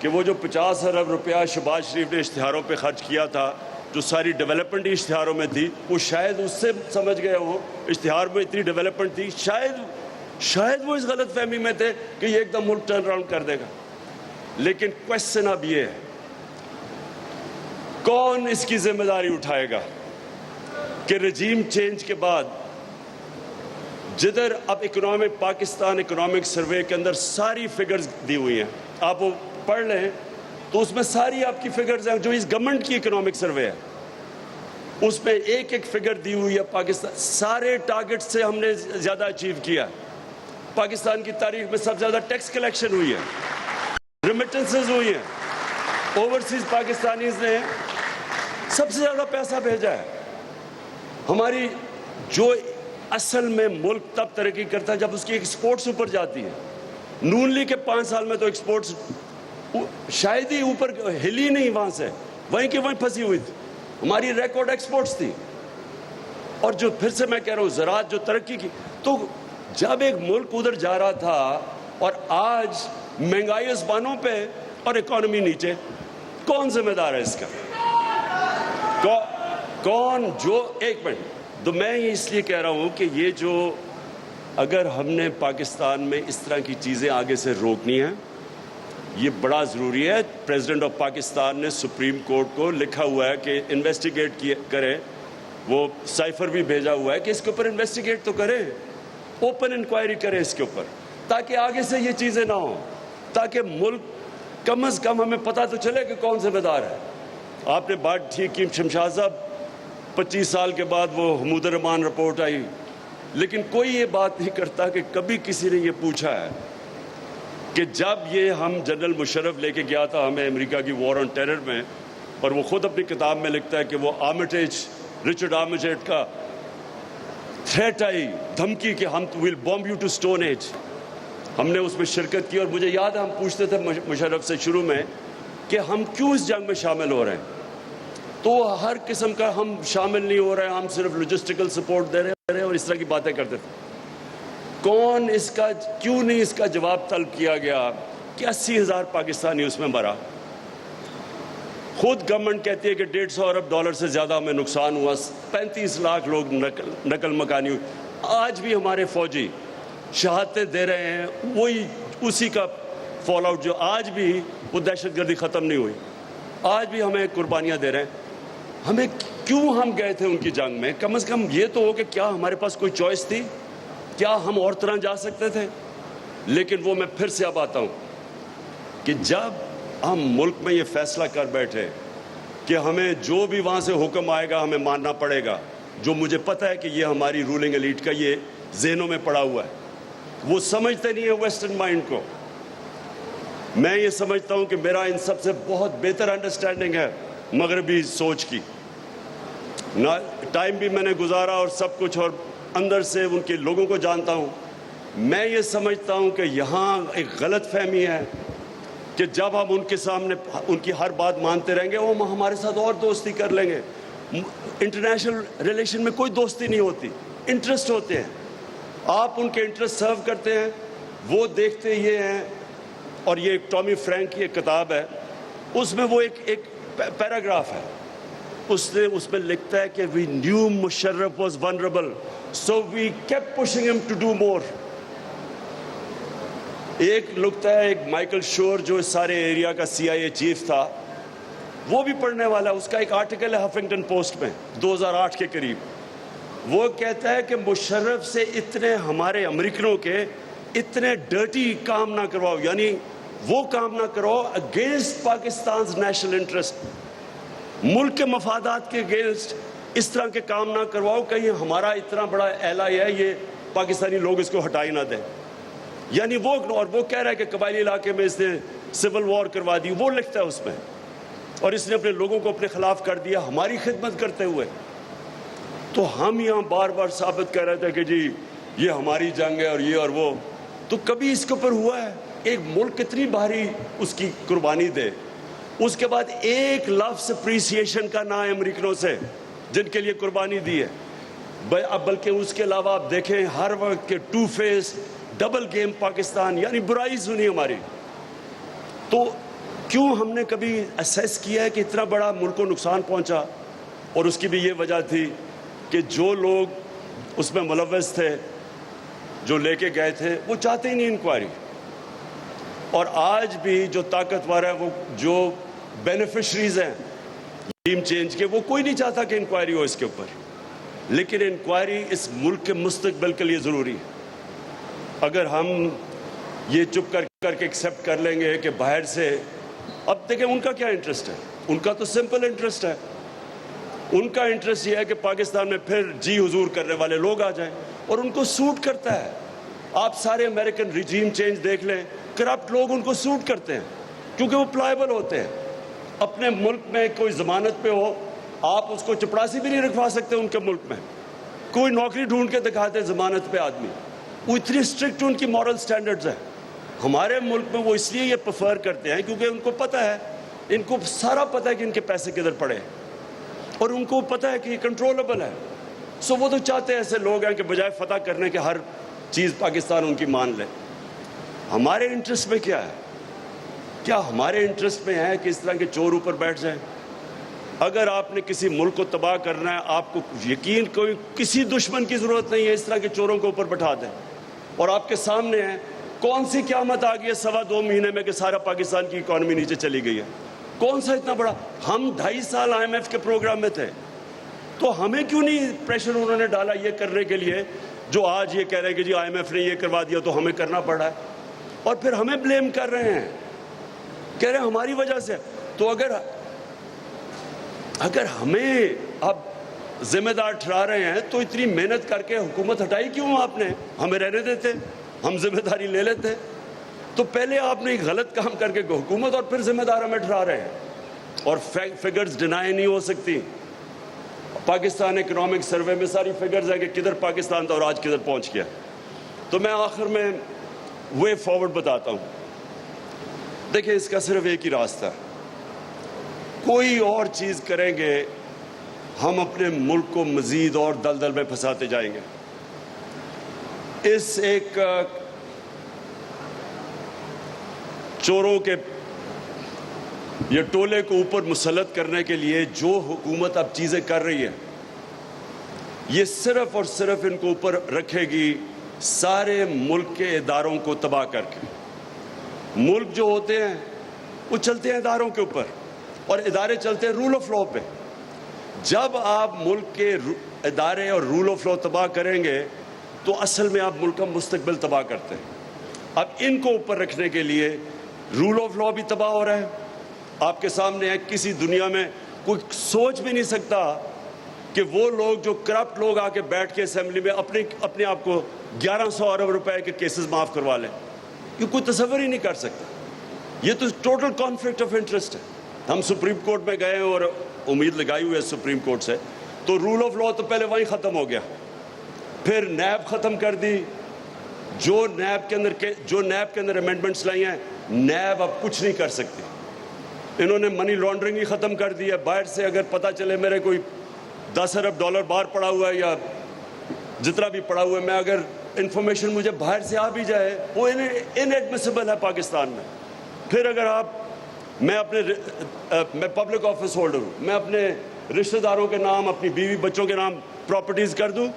کہ وہ جو 50 ارب روپیہ شہباز شریف نے اشتہاروں پہ خرچ کیا تھا، جو ساری ڈیولپمنٹ ہی اشتہاروں میں تھی، وہ شاید اس سے سمجھ گئے ہوں اشتہار میں اتنی ڈیولپمنٹ تھی، شاید وہ اس غلط فہمی میں تھے کہ یہ ایک دم ملک ٹرن اراؤنڈ کر دے گا. لیکن کوشچن اب یہ ہے، کون اس کی ذمہ داری اٹھائے گا کہ رجیم چینج کے بعد جدھر اب پاکستان اکنامک سروے کے اندر ساری فگرز دی ہوئی ہیں، آپ وہ پڑھ لیں تو اس میں ساری آپ کی فگرز ہیں جو اس گورنمنٹ کی اکنامک سروے ہے، اس میں ایک ایک فگر دی ہوئی ہے. پاکستان سارے ٹارگٹ سے ہم نے زیادہ اچیو کیا. پاکستان کی تاریخ میں سب سے زیادہ ٹیکس کلیکشن ہوئی ہے، ریمیٹنسز ہوئی ہیں، اوورسیز پاکستانیز نے سب سے زیادہ پیسہ بھیجا ہے. ہماری جو اصل میں ملک تب ترقی کرتا ہے جب اس کی ایکسپورٹس اوپر جاتی ہے. نون لیگ کے 5 سال میں تو ایکسپورٹس شاید ہی اوپر ہلی نہیں، وہاں سے وہیں کی وہیں پھنسی ہوئی تھی. ہماری ریکارڈ ایکسپورٹس تھی. اور جو پھر سے میں کہہ رہا ہوں زراعت جو ترقی کی، تو جب ایک ملک ادھر جا رہا تھا اور آج مہنگائی آسمانوں پہ اور اکانومی نیچے، کون ذمہ دار ہے اس کا؟ کون جو ایک منٹ تو میں اس لیے کہہ رہا ہوں کہ یہ جو اگر ہم نے پاکستان میں اس طرح کی چیزیں آگے سے روکنی ہیں، یہ بڑا ضروری ہے. پریزیڈنٹ آف پاکستان نے سپریم کورٹ کو لکھا ہوا ہے کہ انویسٹیگیٹ کرے، وہ سائفر بھی بھیجا ہوا ہے کہ اس کے اوپر انویسٹیگیٹ تو کرے، اوپن انکوائری کرے اس کے اوپر، تاکہ آگے سے یہ چیزیں نہ ہوں، تاکہ ملک کم از کم ہمیں پتہ تو چلے کہ کون ذمہ دار ہے. آپ نے بات ٹھیک کی، شمشاد صاحب 25 سال کے بعد وہ حمود الرحمان رپورٹ آئی، لیکن کوئی یہ بات نہیں کرتا کہ کبھی کسی نے یہ پوچھا ہے کہ جب یہ ہم جنرل مشرف لے کے گیا تھا ہمیں امریکہ کی وار آن ٹیرر میں، اور وہ خود اپنی کتاب میں لکھتا ہے کہ وہ رچرڈ آرمیٹیج کا تھریٹ آئی، دھمکی کہ ہم we'll bomb you to stone age, ہم نے اس میں شرکت کی. اور مجھے یاد ہے ہم پوچھتے تھے مشرف سے شروع میں کہ ہم کیوں اس جنگ میں شامل ہو رہے ہیں، تو ہر قسم کا ہم شامل نہیں ہو رہے ہیں، ہم صرف لاجسٹیکل سپورٹ دے رہے ہیں اور اس طرح کی باتیں کرتے تھے. کیوں نہیں اس کا جواب طلب کیا گیا کہ 80,000 پاکستانی اس میں مرا؟ خود گورنمنٹ کہتی ہے کہ 150 ارب ڈالر سے زیادہ ہمیں نقصان ہوا، 35 لاکھ لوگ نقل مکانی ہوئی. آج بھی ہمارے فوجی شہادتیں دے رہے ہیں، وہی اسی کا فال آؤٹ، جو آج بھی وہ دہشت گردی ختم نہیں ہوئی، آج بھی ہمیں قربانیاں دے رہے ہیں. ہمیں کیوں ہم گئے تھے ان کی جنگ میں؟ کم از کم یہ تو ہو کہ کیا ہمارے پاس کوئی چوائس تھی؟ کیا ہم اور طرح جا سکتے تھے؟ لیکن وہ میں پھر سے اب آتا ہوں کہ جب ہم ملک میں یہ فیصلہ کر بیٹھے کہ ہمیں جو بھی وہاں سے حکم آئے گا ہمیں ماننا پڑے گا، جو مجھے پتہ ہے کہ یہ ہماری رولنگ ایلیٹ کا یہ ذہنوں میں پڑا ہوا ہے، وہ سمجھتے نہیں ہے ویسٹرن مائنڈ کو. میں یہ سمجھتا ہوں کہ میرا ان سب سے بہت بہتر انڈرسٹینڈنگ ہے مغربی سوچ کی. ٹائم بھی میں نے گزارا اور سب کچھ، اور اندر سے ان کے لوگوں کو جانتا ہوں. میں یہ سمجھتا ہوں کہ یہاں ایک غلط فہمی ہے کہ جب ہم ان کے سامنے ان کی ہر بات مانتے رہیں گے وہ ہمارے ساتھ اور دوستی کر لیں گے. انٹرنیشنل ریلیشن میں کوئی دوستی نہیں ہوتی، انٹرسٹ ہوتے ہیں. آپ ان کے انٹرسٹ سرو کرتے ہیں، وہ دیکھتے یہ ہیں. اور یہ ایک ٹامی فرینک کی ایک کتاب ہے، اس میں وہ ایک پیراگراف ہے، اس میں لکھتا ہے کہ we knew Musharraf was vulnerable so we kept pushing him to do more. ایک لکھتا ہے ایک مائیکل شور جو اس سارے ایریا کا CIA چیف تھا، وہ بھی پڑھنے والا، اس کا ایک آرٹیکل ہے ہفنگٹن پوسٹ میں 2008 کے قریب. وہ کہتا ہے کہ مشرف سے اتنے ہمارے امریکنوں کے اتنے ڈرٹی کام نہ کرواؤ، یعنی وہ کام نہ کرو اگینسٹ پاکستان نیشنل انٹرسٹ، ملک کے مفادات کے اگینسٹ اس طرح کے کام نہ کرواؤ، کہیں ہمارا اتنا بڑا ایلائی ہے یہ پاکستانی لوگ اس کو ہٹائی نہ دیں۔ یعنی وہ کہہ رہا ہے کہ قبائلی علاقے میں اس نے سول وار کروا دی، وہ لکھتا ہے اس میں، اور اس نے اپنے لوگوں کو اپنے خلاف کر دیا ہماری خدمت کرتے ہوئے۔ تو ہم یہاں بار بار ثابت کر رہے تھے کہ جی یہ ہماری جنگ ہے اور یہ اور وہ، تو کبھی اس کے اوپر ہوا ہے ایک ملک کتنی بھاری اس کی قربانی دے، اس کے بعد ایک لفظ اپریسیشن کا نہ ہے امریکنوں سے جن کے لیے قربانی دی ہے، بلکہ اس کے علاوہ آپ دیکھیں ہر وقت کے two face double game Pakistan, یعنی برائی سنی ہماری۔ تو کیوں ہم نے کبھی اسیس کیا ہے کہ اتنا بڑا ملک کو نقصان پہنچا؟ اور اس کی بھی یہ وجہ تھی کہ جو لوگ اس میں ملوث تھے، جو لے کے گئے تھے، وہ چاہتے ہی نہیں انکوائری، اور آج بھی جو طاقتور ہے، وہ جو بینیفیشریز ہیں ٹیم چینج کے، وہ کوئی نہیں چاہتا کہ انکوائری ہو اس کے اوپر، لیکن انکوائری اس ملک کے مستقبل کے لیے ضروری ہے۔ اگر ہم یہ چپ کر کے ایکسیپٹ کر لیں گے کہ باہر سے، اب دیکھیں ان کا کیا انٹرسٹ ہے، ان کا تو سمپل انٹرسٹ ہے، ان کا انٹرسٹ یہ ہے کہ پاکستان میں پھر جی حضور کرنے والے لوگ آ جائیں، اور ان کو سوٹ کرتا ہے۔ آپ سارے امریکن ریجیم چینج دیکھ لیں، کرپٹ لوگ ان کو سوٹ کرتے ہیں کیونکہ وہ پلائبل ہوتے ہیں۔ اپنے ملک میں کوئی ضمانت پہ ہو، آپ اس کو چپڑاسی بھی نہیں رکھوا سکتے ان کے ملک میں، کوئی نوکری ڈھونڈ کے دکھاتے ضمانت پہ آدمی، وہ اتنی اسٹرکٹ ان کی مورل سٹینڈرڈز ہیں۔ ہمارے ملک میں وہ اس لیے یہ پریفر کرتے ہیں کیونکہ ان کو پتہ ہے، ان کو سارا پتہ ہے کہ ان کے پیسے کدھر پڑے، اور ان کو پتہ ہے کہ یہ کنٹرولبل ہے۔ سو وہ تو چاہتے ہیں ایسے لوگ ہیں کہ بجائے فتح کرنے کے ہر چیز پاکستان ان کی مان لے۔ ہمارے انٹرسٹ میں کیا ہے؟ کیا ہمارے انٹرسٹ میں ہے کہ اس طرح کے چور اوپر بیٹھ جائیں؟ اگر آپ نے کسی ملک کو تباہ کرنا ہے، آپ کو یقین کوئی کسی دشمن کی ضرورت نہیں ہے، اس طرح کے چوروں کو اوپر بٹھا دیں، اور آپ کے سامنے ہے کون سی قیامت آ گئی ہے 2.25 مہینے میں کہ سارا پاکستان کی اکانومی نیچے چلی گئی ہے؟ کون سا اتنا بڑا؟ ہم 2.5 سال IMF کے پروگرام میں تھے، تو ہمیں کیوں نہیں پریشر انہوں نے ڈالا یہ کرنے کے لیے جو آج یہ کہہ رہے ہیں کہ جی IMF نے یہ کروا دیا تو ہمیں کرنا پڑا ہے، اور پھر ہمیں بلیم کر رہے ہیں، کہہ رہے ہیں ہماری وجہ سے۔ تو اگر ہمیں اب ذمہ دار ٹھہرا رہے ہیں تو اتنی محنت کر کے حکومت ہٹائی کیوں آپ نے؟ ہمیں رہنے دیتے، ہم ذمہ داری لے لیتے۔ تو پہلے آپ نے ایک غلط کام کر کے حکومت، اور پھر ذمہ دار ہمیں ٹھہرا رہے ہیں، اور فگرز ڈینائی نہیں ہو سکتی۔ پاکستان اکنامک سروے میں ساری فگرز ہیں کہ کدھر پاکستان تھا اور آج کدھر پہنچ گیا۔ تو میں آخر میں وے فارورڈ بتاتا ہوں۔ دیکھیں اس کا صرف ایک ہی راستہ ہے، کوئی اور چیز کریں گے ہم اپنے ملک کو مزید اور دلدل میں پھنساتے جائیں گے۔ اس ایک چوروں کے یہ ٹولے کو اوپر مسلط کرنے کے لیے جو حکومت اب چیزیں کر رہی ہے، یہ صرف اور صرف ان کو اوپر رکھے گی سارے ملک کے اداروں کو تباہ کر کے۔ ملک جو ہوتے ہیں وہ چلتے ہیں اداروں کے اوپر، اور ادارے چلتے ہیں رول آف لاء پہ۔ جب آپ ملک کے ادارے اور رول آف لاء تباہ کریں گے تو اصل میں آپ ملک کا مستقبل تباہ کرتے ہیں۔ اب ان کو اوپر رکھنے کے لیے رول آف لاء بھی تباہ ہو رہا ہے۔ آپ کے سامنے ہے، کسی دنیا میں کوئی سوچ بھی نہیں سکتا کہ وہ لوگ جو کرپٹ لوگ آ کے بیٹھ کے اسمبلی میں اپنے آپ کو 1100 ارب روپے کے کیسز معاف کروا لیں، یہ کوئی تصور ہی نہیں کر سکتا۔ یہ تو ٹوٹل کانفلکٹ آف انٹرسٹ ہے۔ ہم سپریم کورٹ میں گئے اور امید لگائی ہوئی ہے سپریم کورٹ سے، تو رول آف لاء تو پہلے وہیں ختم ہو گیا، پھر نیب ختم کر دی۔ جو نیب کے اندر امینڈمنٹس لائی ہیں، نیب اب کچھ نہیں کر سکتی۔ انہوں نے منی لانڈرنگ ہی ختم کر دی ہے۔ باہر سے اگر پتہ چلے میرے کوئی 10 ارب ڈالر باہر پڑا ہوا ہے یا جتنا بھی پڑا ہوا ہے، میں اگر انفارمیشن مجھے باہر سے آ بھی جائے، وہ ان ایڈمیسیبل ہے پاکستان میں۔ پھر اگر میں پبلک آفس ہولڈر ہوں، میں اپنے رشتہ داروں کے نام، اپنی بیوی بچوں کے نام پراپرٹیز کر دوں،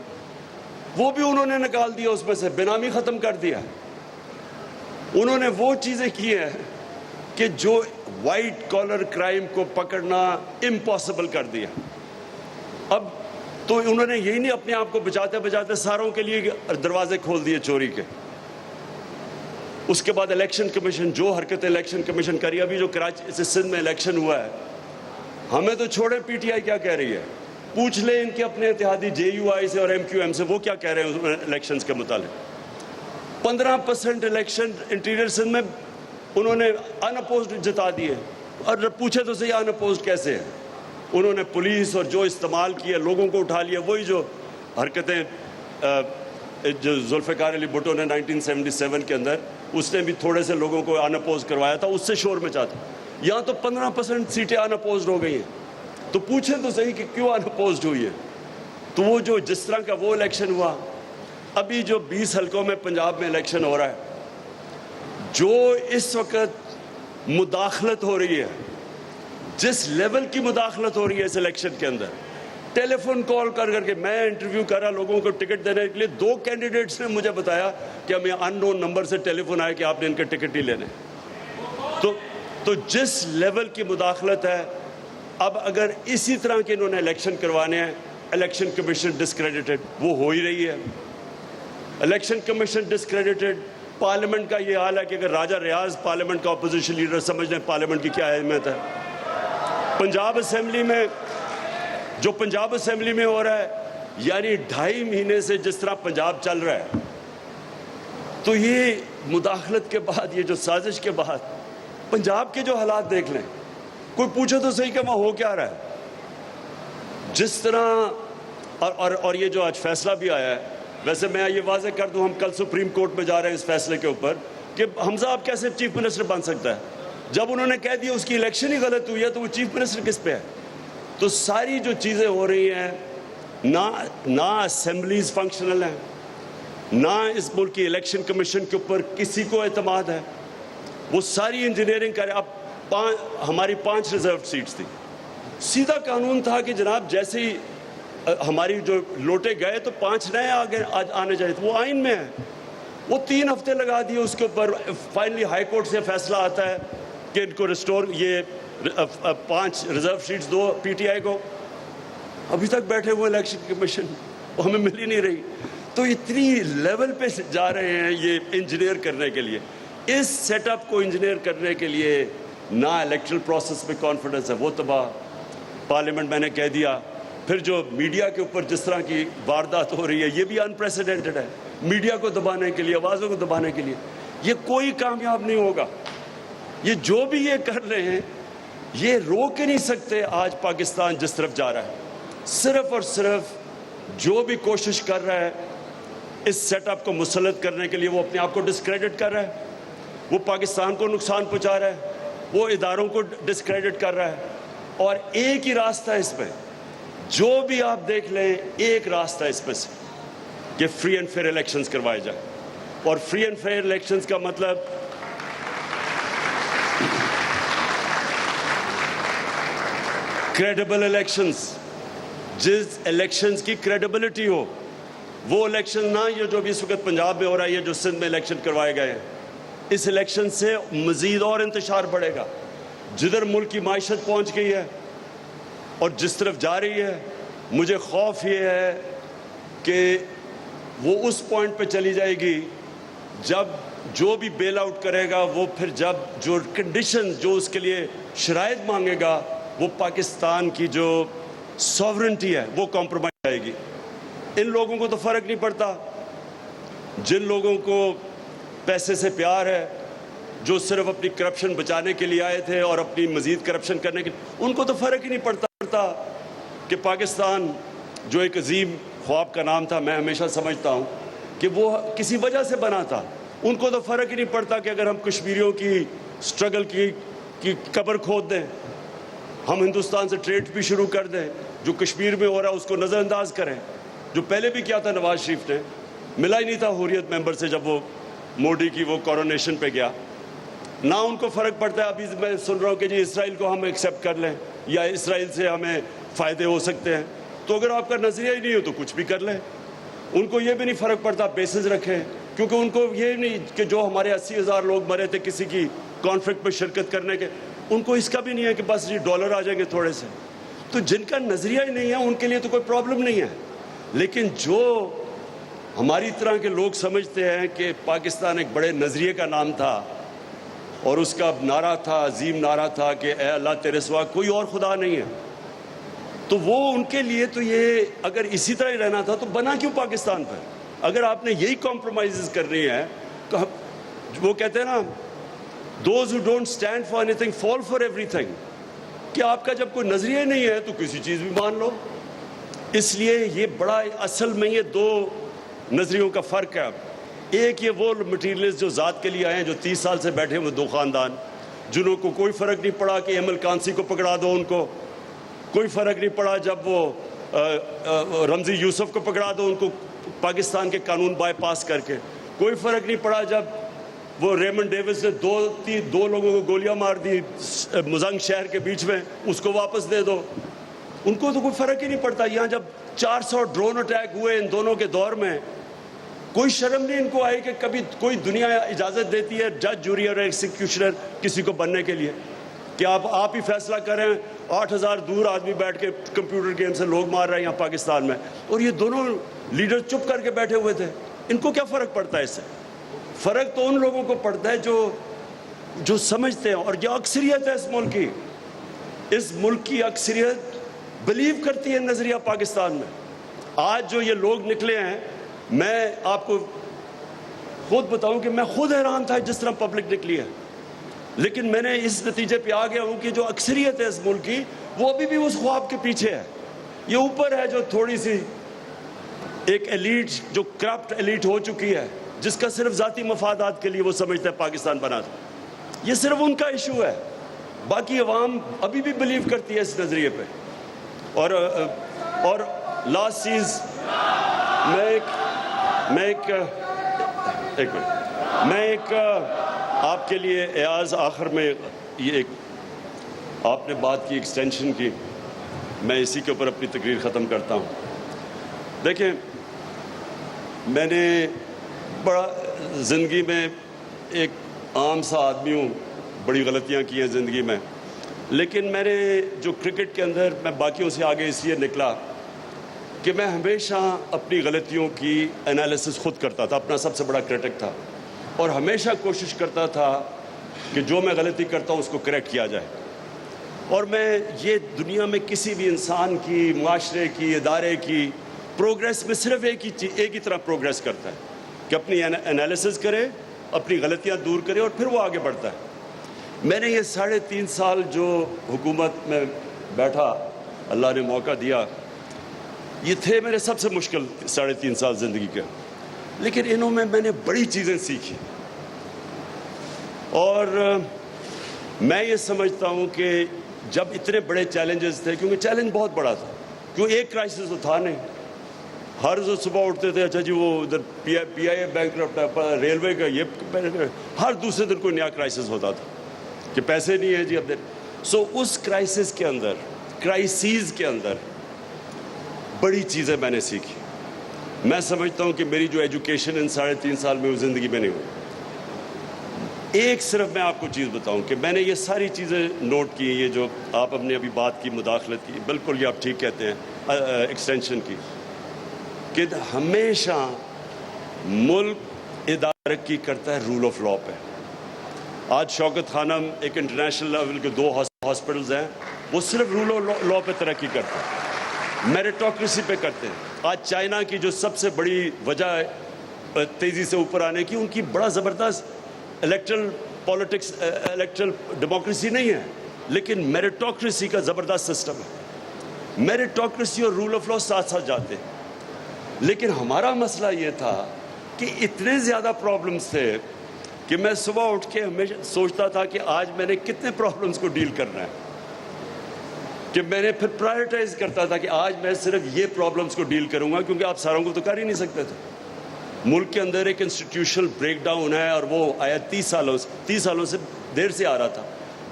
وہ بھی انہوں نے نکال دیا، اس میں سے بینامی ختم کر دیا۔ انہوں نے وہ چیزیں کی ہیں کہ جو وائٹ کالر کرائم کو پکڑنا امپاسبل کر دیا۔ اب تو انہوں نے یہی نہیں اپنے آپ کو بچاتے بچاتے ساروں کے لیے دروازے کھول دیے چوری کے. اس کے بعد الیکشن کمیشن جو حرکت الیکشن کمیشن کری, ابھی جو کراچی سے سندھ میں الیکشن ہوا ہے, ہمیں تو چھوڑے پی ٹی آئی کیا کہہ رہی ہے, پوچھ لیں ان کے اپنے اتحادی جے یو آئی سے اور ایم کیو ایم سے, وہ کیا کہہ رہے ہیں الیکشنز کے متعلق. 15% الیکشن انٹیریئر سندھ میں انہوں نے ان اپوزڈ جتا دیے, اور پوچھے تو صحیح ان اپوزڈ کیسے ہے. انہوں نے پولیس اور جو استعمال کیا, لوگوں کو اٹھا لیا, وہی جو حرکتیں جو ذوالفقار علی بھٹو نے 1977 کے اندر, اس نے بھی تھوڑے سے لوگوں کو ان اپوز کروایا تھا, اس سے شور مچا تھا. یہاں تو 15% سیٹیں ان اپوزڈ ہو گئی ہیں. تو پوچھیں تو صحیح کہ کیوں ان اپوزڈ ہوئی ہے. تو وہ جو جس طرح کا وہ الیکشن ہوا, ابھی جو 20 حلقوں میں پنجاب میں الیکشن ہو رہا ہے, جو اس وقت مداخلت ہو رہی ہے, جس لیول کی مداخلت ہو رہی ہے اس الیکشن کے اندر, ٹیلی فون کال کر کر کے میں انٹرویو کر رہا لوگوں کو ٹکٹ دینے کے لیے, 2 کینڈیڈیٹس نے مجھے بتایا کہ ہمیں ان نون نمبر سے ٹیلی فون آیا کہ آپ نے ان کے ٹکٹ ہی لینے. تو جس لیول کی مداخلت ہے, اب اگر اسی طرح کے انہوں نے الیکشن کروانے ہیں, الیکشن کمیشن ڈسکریڈیٹڈ, وہ ہو ہی رہی ہے. الیکشن کمیشن ڈسکریڈیٹڈ, پارلیمنٹ کا یہ حال ہے کہ اگر راجہ ریاض پارلیمنٹ کا اپوزیشن لیڈر سمجھ لیں پارلیمنٹ کی کیا اہمیت ہے. پنجاب اسمبلی میں جو پنجاب اسمبلی میں ہو رہا ہے, یعنی 2.5 مہینے سے جس طرح پنجاب چل رہا ہے, تو یہ مداخلت کے بعد, یہ جو سازش کے بعد پنجاب کے جو حالات دیکھ لیں. کوئی پوچھے تو صحیح کہ وہاں ہو کیا رہا ہے. جس طرح اور یہ جو آج فیصلہ بھی آیا ہے, ویسے میں یہ واضح کر دوں, ہم کل سپریم کورٹ میں جا رہے ہیں اس فیصلے کے اوپر کہ حمزہ اب کیسے چیف منسٹر بن سکتا ہے. جب انہوں نے کہہ دیا اس کی الیکشن ہی غلط ہوئی ہے, تو وہ چیف منسٹر کس پہ ہے. تو ساری جو چیزیں ہو رہی ہیں, نہ اسمبلیز فنکشنل ہیں, نہ اس ملک کی الیکشن کمیشن کے اوپر کسی کو اعتماد ہے. وہ ساری انجینئرنگ کرے. اب ہماری 5 ریزرو سیٹس تھی, سیدھا قانون تھا کہ جناب جیسے ہی ہماری جو لوٹے گئے تو 5 نئے آنے چاہیے تھے. وہ آئین میں ہے. وہ 3 ہفتے لگا دیے اس کے اوپر. فائنلی ہائی کورٹ سے فیصلہ آتا ہے کہ ان کو ریسٹور, یہ 5 reserve seats 2 PTI کو. ابھی تک بیٹھے ہوئے الیکشن کمیشن, وہ ہمیں مل ہی نہیں رہی. تو اتنی لیول پہ جا رہے ہیں یہ انجینئر کرنے کے لیے. اس سیٹ اپ کو انجینئر کرنے کے لیے نہ الیکٹرل پروسیس پہ کانفیڈنس ہے, وہ تباہ. پارلیمنٹ میں نے کہہ دیا. پھر جو میڈیا کے اوپر جس طرح کی واردات ہو رہی ہے, یہ بھی انپریسیڈنٹڈ ہے. میڈیا کو دبانے کے لیے, آوازوں کو دبانے کے لیے, یہ کوئی کامیاب نہیں ہوگا. یہ جو بھی یہ کر رہے ہیں, یہ روک ہی نہیں سکتے آج پاکستان جس طرف جا رہا ہے. صرف اور صرف جو بھی کوشش کر رہا ہے اس سیٹ اپ کو مسلط کرنے کے لیے, وہ اپنے آپ کو ڈسکریڈٹ کر رہا ہے, وہ پاکستان کو نقصان پہنچا رہا ہے, وہ اداروں کو ڈسکریڈٹ کر رہا ہے. اور ایک ہی راستہ اس پہ, جو بھی آپ دیکھ لیں, ایک راستہ اس پہ سے کہ فری اینڈ فیئر الیکشنز کروائے جائیں. اور فری اینڈ فیئر الیکشنز کا مطلب کریڈیبل الیکشنز, جس الیکشنز کی کریڈیبلٹی ہو. وہ الیکشن نہ یہ جو بھی اس وقت پنجاب میں ہو رہا ہے, یہ جو سندھ میں الیکشن کروائے گئے ہیں, اس الیکشن سے مزید اور انتشار بڑھے گا. جدھر ملک کی معیشت پہنچ گئی ہے اور جس طرف جا رہی ہے, مجھے خوف یہ ہے کہ وہ اس پوائنٹ پہ چلی جائے گی جب جو بھی بیل آؤٹ کرے گا, وہ پھر جب جو کنڈیشن جو اس کے لیے شرائط مانگے گا, وہ پاکستان کی جو سوورنٹی ہے وہ کمپرومائز آئے گی. ان لوگوں کو تو فرق نہیں پڑتا, جن لوگوں کو پیسے سے پیار ہے, جو صرف اپنی کرپشن بچانے کے لیے آئے تھے اور اپنی مزید کرپشن کرنے کے, ان کو تو فرق ہی نہیں پڑتا کہ پاکستان جو ایک عظیم خواب کا نام تھا, میں ہمیشہ سمجھتا ہوں کہ وہ کسی وجہ سے بنا تھا. ان کو تو فرق ہی نہیں پڑتا کہ اگر ہم کشمیریوں کی سٹرگل کی قبر کھود دیں, ہم ہندوستان سے ٹریڈ بھی شروع کر دیں, جو کشمیر میں ہو رہا ہے اس کو نظر انداز کریں, جو پہلے بھی کیا تھا نواز شریف نے. ملا ہی نہیں تھا حریت ممبر سے جب وہ موڈی کی وہ کورونیشن پہ گیا. نہ ان کو فرق پڑتا ہے. ابھی میں سن رہا ہوں کہ جی اسرائیل کو ہم ایکسیپٹ کر لیں یا اسرائیل سے ہمیں فائدے ہو سکتے ہیں. تو اگر آپ کا نظریہ ہی نہیں ہو تو کچھ بھی کر لیں. ان کو یہ بھی نہیں فرق پڑتا بیسز رکھیں, کیونکہ ان کو یہ نہیں کہ جو ہمارے 80,000 لوگ مرے تھے کسی کی کانفلکٹ پہ شرکت کرنے کے, ان کو اس کا بھی نہیں ہے کہ بس یہ ڈالر آ جائیں گے تھوڑے سے. تو جن کا نظریہ ہی نہیں ہے ان کے لیے تو کوئی پرابلم نہیں ہے. لیکن جو ہماری طرح کے لوگ سمجھتے ہیں کہ پاکستان ایک بڑے نظریے کا نام تھا اور اس کا نعرہ تھا، عظیم نعرہ تھا کہ اے اللہ تیرے سوا کوئی اور خدا نہیں ہے، تو وہ ان کے لیے تو یہ اگر اسی طرح ہی رہنا تھا تو بنا کیوں پاکستان پر؟ اگر آپ نے یہی کمپرومائزز کرنی ہے تو وہ کہتے ہیں نا those who don't stand for any thing fall for every thing, کہ آپ کا جب کوئی نظریہ نہیں ہے تو کسی چیز بھی مان لو. اس لیے یہ بڑا اصل میں یہ دو نظریوں کا فرق ہے. ایک یہ وہ مٹیریلز جو ذات کے لیے آئے ہیں، جو 30 سال سے بیٹھے ہوئے دو خاندان، جنہوں کو کوئی فرق نہیں پڑا کہ ایمل کانسی کو پکڑا دو، ان کو کوئی فرق نہیں پڑا جب وہ رمزی یوسف کو پکڑا دو ان کو پاکستان کے قانون بائی پاس کر کے، کوئی فرق نہیں پڑا جب وہ ریمنڈ ڈیوس نے دو لوگوں کو گولیاں مار دی مزنگ شہر کے بیچ میں، اس کو واپس دے دو. ان کو تو کوئی فرق ہی نہیں پڑتا. یہاں جب 400 ڈرون اٹیک ہوئے ان دونوں کے دور میں، کوئی شرم نہیں ان کو آئی کہ کبھی کوئی دنیا اجازت دیتی ہے جج، جوری اور ایکسیکیوشنر کسی کو بننے کے لیے کہ آپ ہی فیصلہ کریں. 8000 دور آدمی بیٹھ کے کمپیوٹر گیم سے لوگ مار رہے ہیں یہاں پاکستان میں، اور یہ دونوں لیڈر چپ کر کے بیٹھے ہوئے تھے. ان کو کیا فرق پڑتا ہے اس سے؟ فرق تو ان لوگوں کو پڑتا ہے جو سمجھتے ہیں. اور یہ اکثریت ہے اس ملک کی اکثریت بلیو کرتی ہے نظریہ پاکستان میں. آج جو یہ لوگ نکلے ہیں، میں آپ کو خود بتاؤں کہ میں خود حیران تھا جس طرح پبلک نکلی ہے، لیکن میں نے اس نتیجے پہ آ گیا ہوں کہ جو اکثریت ہے اس ملک کی، وہ ابھی بھی اس خواب کے پیچھے ہے. یہ اوپر ہے جو تھوڑی سی ایک ایلیٹ، جو کرپٹ ایلیٹ ہو چکی ہے، جس کا صرف ذاتی مفادات کے لیے وہ سمجھتا ہے پاکستان بنا تھا. یہ صرف ان کا ایشو ہے. باقی عوام ابھی بھی بلیو کرتی ہے اس نظریے پہ. اور لاسٹ چیز میں ایک آپ کے لیے ایاز آخر میں یہ ایک آپ نے بات کی ایکسٹینشن کی، میں اسی کے اوپر اپنی تقریر ختم کرتا ہوں. دیکھیں، میں نے بڑا زندگی میں ایک عام سا آدمی ہوں، بڑی غلطیاں کی ہیں زندگی میں، لیکن میں نے جو کرکٹ کے اندر میں باقیوں سے آگے اس لیے نکلا کہ میں ہمیشہ اپنی غلطیوں کی انالیسس خود کرتا تھا، اپنا سب سے بڑا کرٹک تھا، اور ہمیشہ کوشش کرتا تھا کہ جو میں غلطی کرتا ہوں اس کو کریکٹ کیا جائے. اور میں یہ دنیا میں کسی بھی انسان کی، معاشرے کی، ادارے کی پروگریس میں صرف ایک ہی طرح پروگریس کرتا ہے کہ اپنی انالیسس کرے، اپنی غلطیاں دور کرے اور پھر وہ آگے بڑھتا ہے. میں نے یہ 3.5 سال جو حکومت میں بیٹھا، اللہ نے موقع دیا، یہ تھے میرے سب سے مشکل 3.5 سال زندگی کے، لیکن انہوں میں نے بڑی چیزیں سیکھی. اور میں یہ سمجھتا ہوں کہ جب اتنے بڑے چیلنجز تھے، کیونکہ چیلنج بہت بڑا تھا، کیوں ایک کرائسس تو تھا نہیں. ہر روز صبح اٹھتے تھے، اچھا جی وہ ادھر پی آئی اے بینکرپٹ ہے، ریلوے کا یہ، ہر دوسرے دن کوئی نیا کرائسس ہوتا تھا کہ پیسے نہیں ہیں جی اب. سو اس کرائسس کے اندر بڑی چیزیں میں نے سیکھی. میں سمجھتا ہوں کہ میری جو ایجوکیشن ان 3.5 سال میں وہ زندگی میں نہیں ہوئی. ایک صرف میں آپ کو چیز بتاؤں کہ میں نے یہ ساری چیزیں نوٹ کی، یہ جو آپ اپنے ابھی بات کی، مداخلت کی، بالکل یہ آپ ٹھیک کہتے ہیں، ایکسٹینشن کی، کہ ہمیشہ ملک ترقی کرتا ہے رول آف لاء پہ. آج شوکت خانم ایک انٹرنیشنل لیول کے 2 ہاسپٹلز ہیں، وہ صرف رول آف لاء پہ ترقی کرتے ہیں، میریٹوکریسی پہ کرتے ہیں. آج چائنا کی جو سب سے بڑی وجہ تیزی سے اوپر آنے کی، ان کی بڑا زبردست الیکٹرل پالیٹکس، الیکٹرل ڈیموکریسی نہیں ہے، لیکن میریٹوکریسی کا زبردست سسٹم ہے. میریٹوکریسی اور رول آف لاء ساتھ ساتھ جاتے ہیں. لیکن ہمارا مسئلہ یہ تھا کہ اتنے زیادہ پرابلمز تھے کہ میں صبح اٹھ کے ہمیشہ سوچتا تھا کہ آج میں نے کتنے پرابلمز کو ڈیل کرنا ہے، کہ میں نے پھر پرائیورٹائز کرتا تھا کہ آج میں صرف یہ پرابلمز کو ڈیل کروں گا، کیونکہ آپ ساروں کو تو کر ہی نہیں سکتے تھے. ملک کے اندر ایک انسٹیٹیوشنل بریک ڈاؤن ہے، اور وہ آیا 30 سالوں سے دیر سے آ رہا تھا.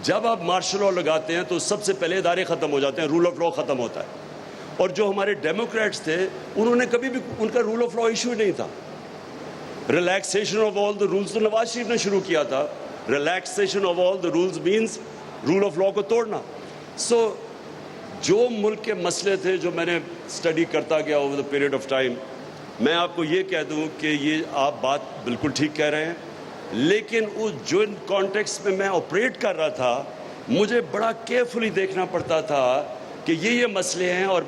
جب آپ مارشل لاء لگاتے ہیں تو سب سے پہلے ادارے ختم ہو جاتے ہیں، رول آف لاء ختم ہوتا ہے. اور جو ہمارے ڈیموکریٹس تھے، انہوں نے کبھی بھی ان کا رول آف لاء ایشو نہیں تھا. Relaxation of all the rules تو نواز شریف نے شروع کیا تھا. Relaxation of all the rules means rule of law کو توڑنا. سو جو ملک کے مسئلے تھے جو میں نے اسٹڈی کرتا گیا over the period of time, میں آپ کو یہ کہہ دوں کہ یہ آپ بات بالکل ٹھیک کہہ رہے ہیں، لیکن اس جو کانٹیکس میں میں آپریٹ کر رہا تھا مجھے بڑا کیئرفلی دیکھنا پڑتا تھا کہ یہ مسئلے ہیں اور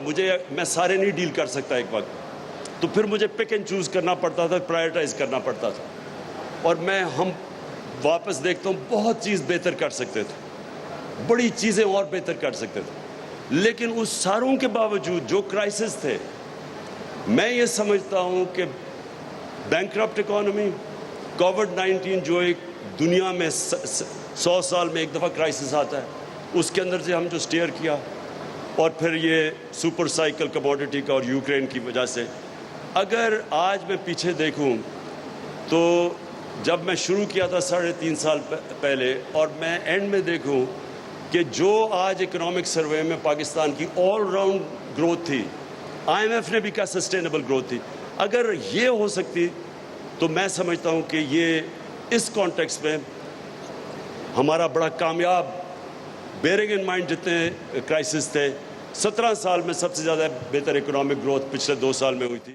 میں سارے نہیں ڈیل کر سکتا ایک وقت، تو پھر مجھے پک اینڈ چوز کرنا پڑتا تھا، پرائرٹائز کرنا پڑتا تھا، اور ہم واپس دیکھتا ہوں بہت چیز بہتر کر سکتے تھے، بڑی چیزیں اور بہتر کر سکتے تھے، لیکن اس ساروں کے باوجود جو کرائسس تھے، میں یہ سمجھتا ہوں کہ بینکرپٹ اکانومی، کووڈ-19 جو ایک دنیا میں 100 سال میں ایک دفعہ کرائسس آتا ہے، اس کے اندر سے ہم جو سٹیئر کیا، اور پھر یہ سپر سائیکل کموڈٹی کا اور یوکرین کی وجہ سے، اگر آج میں پیچھے دیکھوں تو جب میں شروع کیا تھا 3.5 سال پہلے، اور میں اینڈ میں دیکھوں کہ جو آج اکنامک سروے میں پاکستان کی آل راؤنڈ گروتھ تھی، IMF نے بھی کہا سسٹینیبل گروتھ تھی، اگر یہ ہو سکتی تو میں سمجھتا ہوں کہ یہ اس کانٹیکس میں ہمارا بڑا کامیاب، بیئرنگ ان مائنڈ جتنے کرائسس تھے، 17 سال میں سب سے زیادہ بہتر اکنامک گروتھ پچھلے 2 سال میں ہوئی تھی۔